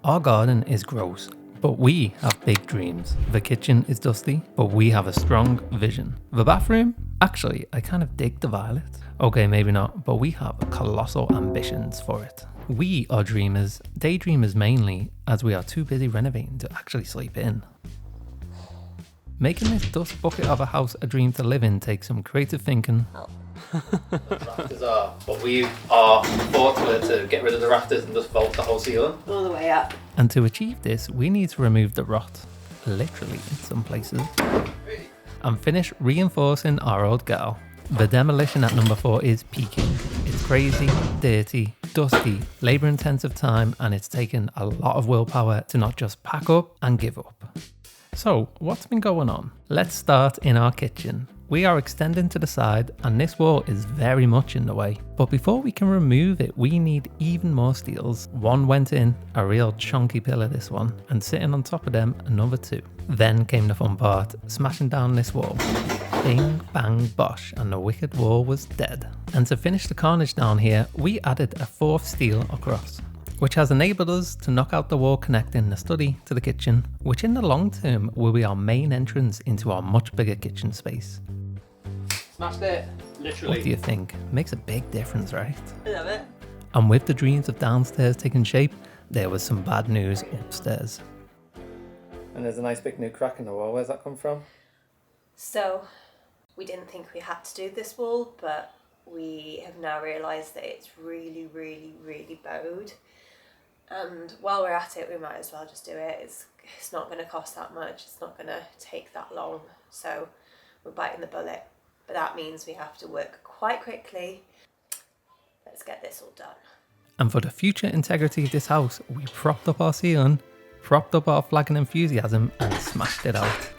Our garden is gross, but we have big dreams. The kitchen is dusty, but we have a strong vision. The bathroom? Actually, I kind of dig the violet. Okay, maybe not, but we have colossal ambitions for it. We are dreamers, daydreamers mainly, as we are too busy renovating to actually sleep in. Making this dust bucket of a house a dream to live in takes some creative thinking. The rafters are, but we are fortunate to get rid of the rafters and just vault the whole ceiling all the way up. And to achieve this, we need to remove the rot, literally in some places, and finish reinforcing our old girl. The demolition at number 4 is peaking. It's crazy, dirty, dusty, labour intensive time, and it's taken a lot of willpower to not just pack up and give up. So, what's been going on? Let's start in our kitchen. We are extending to the side and this wall is very much in the way. But before we can remove it, we need even more steels. One went in, a real chunky pillar this one, and sitting on top of them, another 2. Then came the fun part, smashing down this wall. Bing, bang, bosh, and the wicked wall was dead. And to finish the carnage down here, we added a 4th steel across, which has enabled us to knock out the wall connecting the study to the kitchen, which in the long term will be our main entrance into our much bigger kitchen space. Smashed it, literally. What do you think? Makes a big difference, right? I love it. And with the dreams of downstairs taking shape, there was some bad news upstairs. And there's a nice big new crack in the wall. Where's that come from? So, we didn't think we had to do this wall, but we have now realised that it's really, really, really bowed. And while we're at it, we might as well just do it. It's not going to cost that much. It's not going to take that long. So we're biting the bullet. But that means we have to work quite quickly. Let's get this all done. And for the future integrity of this house, we propped up our ceiling, propped up our flagging enthusiasm, and smashed it out.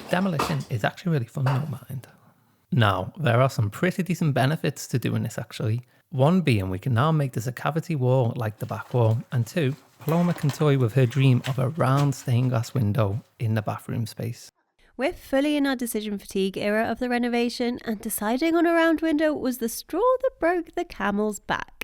Demolition is actually really fun, don't mind. Now, there are some pretty decent benefits to doing this actually. One being we can now make this a cavity wall like the back wall, and 2, Paloma can toy with her dream of a round stained glass window in the bathroom space. We're fully in our decision fatigue era of the renovation, and deciding on a round window was the straw that broke the camel's back.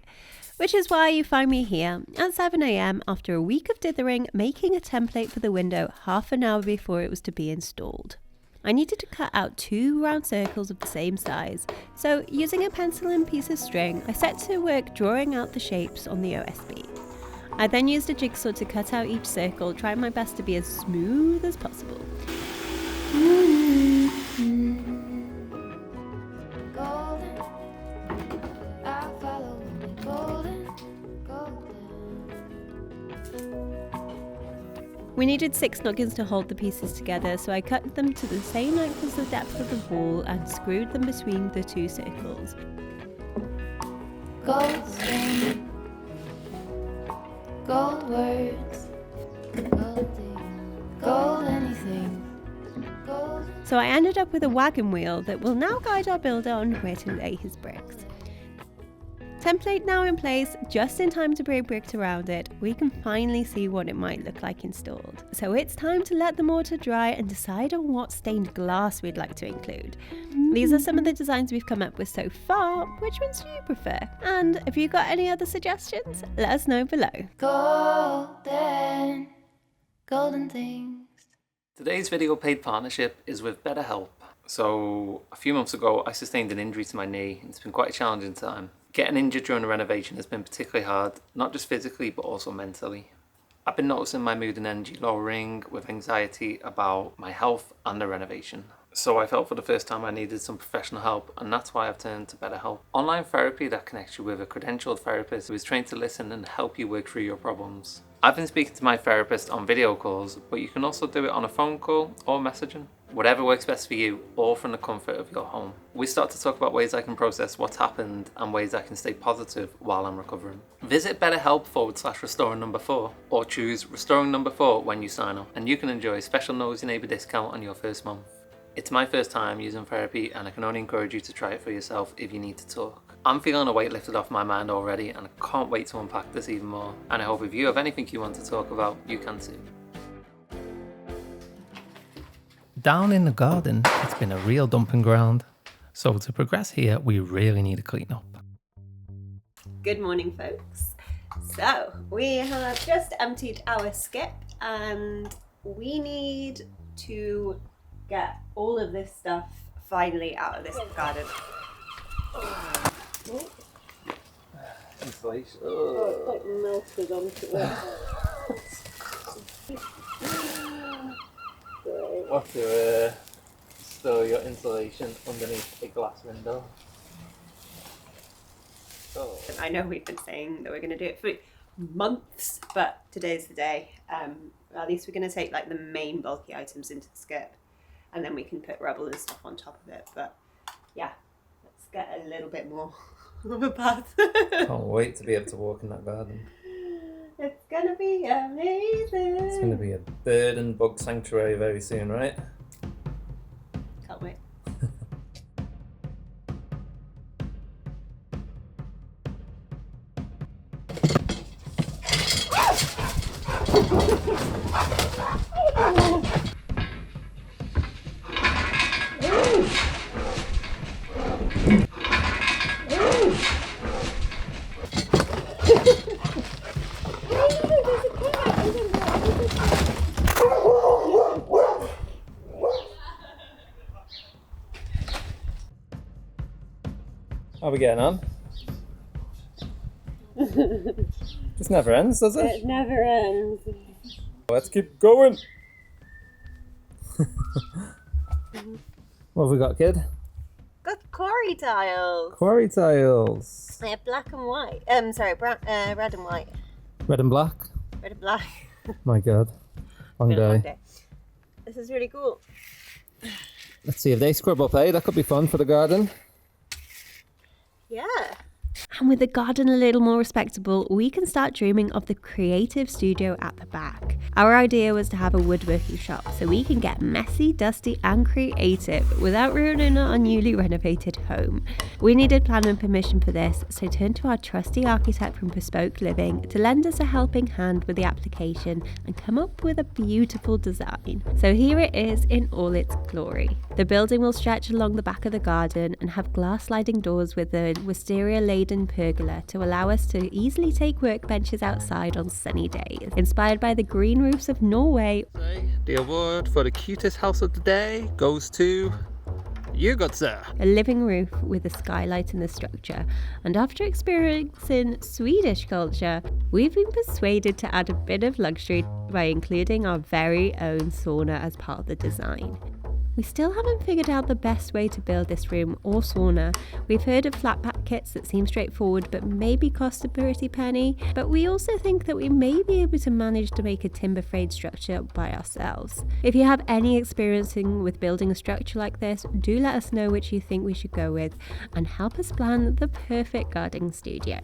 Which is why you find me here at 7 AM after a week of dithering, making a template for the window half an hour before it was to be installed. I needed to cut out 2 round circles of the same size, so using a pencil and piece of string, I set to work drawing out the shapes on the OSB. I then used a jigsaw to cut out each circle, trying my best to be as smooth as possible. We needed 6 noggins to hold the pieces together, so I cut them to the same length as the depth of the wall and screwed them between the 2 circles. Gold string, gold words, gold things, gold anything, gold. So I ended up with a wagon wheel that will now guide our builder on where to lay his bricks. Template now in place, just in time to bring bricks around it, we can finally see what it might look like installed. So it's time to let the mortar dry and decide on what stained glass we'd like to include. These are some of the designs we've come up with so far. Which ones do you prefer? And if you've got any other suggestions, let us know below. Golden things. Today's video paid partnership is with Betterhelp. So a few months ago I sustained an injury to my knee. It's been quite a challenging time. Getting injured during a renovation has been particularly hard, not just physically but also mentally. I've been noticing my mood and energy lowering with anxiety about my health and the renovation. So I felt for the first time I needed some professional help, and that's why I've turned to BetterHelp. Online therapy that connects you with a credentialed therapist who is trained to listen and help you work through your problems. I've been speaking to my therapist on video calls, but you can also do it on a phone call or messaging. Whatever works best for you, all from the comfort of your home. We start to talk about ways I can process what's happened and ways I can stay positive while I'm recovering. Visit Betterhelp/restoring number 4 or choose restoring number 4 when you sign up, and you can enjoy a special nosy neighbour discount on your first month. It's my first time using therapy, and I can only encourage you to try it for yourself if you need to talk. I'm feeling a weight lifted off my mind already, and I can't wait to unpack this even more. And I hope if you have anything you want to talk about, you can too. Down in the garden, it's been a real dumping ground. So to progress here, we really need to clean up. Good morning, folks. So we have just emptied our skip and we need to get all of this stuff finally out of this garden. Insulation. It's like melted onto it. What to store your insulation underneath a glass window. Oh. I know we've been saying that we're going to do it for months, but today's the day. At least we're going to take like the main bulky items into the skip, and then we can put rubble and stuff on top of it. But yeah, let's get a little bit more of a path. Can't wait to be able to walk in that garden. It's gonna be amazing. It's going to be a bird and bug sanctuary very soon, right? Can't wait. How are we getting on? This never ends, does it? It never ends. Let's keep going. What have we got, kid? Got quarry tiles. Quarry tiles. They're black and white. Brown, red and white. Red and black. Red and black. My God. Long Been a long day. day. This is really cool. Let's see if they scrub up, eh? That could be fun for the garden. Yeah. And with the garden a little more respectable, we can start dreaming of the creative studio at the back. Our idea was to have a woodworking shop so we can get messy, dusty and creative without ruining our newly renovated home. We needed planning permission for this, so turned to our trusty architect from Bespoke Living to lend us a helping hand with the application and come up with a beautiful design. So here it is in all its glory. The building will stretch along the back of the garden and have glass sliding doors with a wisteria-laden pergola to allow us to easily take workbenches outside on sunny days. Inspired by the green roofs of Norway, The award for the cutest house of the day goes to you, good sir. a living roof with a skylight in the structure, and after experiencing Swedish culture, we've been persuaded to add a bit of luxury by including our very own sauna as part of the design. We still haven't figured out the best way to build this room or sauna. We've heard of flat pack kits that seem straightforward but maybe cost a pretty penny, but we also think that we may be able to manage to make a timber frame structure by ourselves. If you have any experience with building a structure like this, do let us know which you think we should go with and help us plan the perfect gardening studio.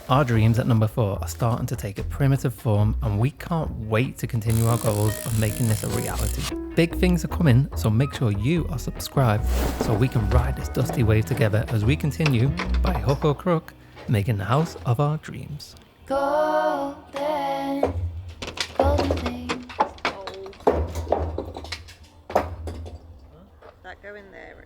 Our dreams at number 4 are starting to take a primitive form, and we can't wait to continue our goals of making this a reality. Big things are coming, so make sure you are subscribed so we can ride this dusty wave together as we continue, by hook or crook, making the house of our dreams. Golden, golden things. That go in there.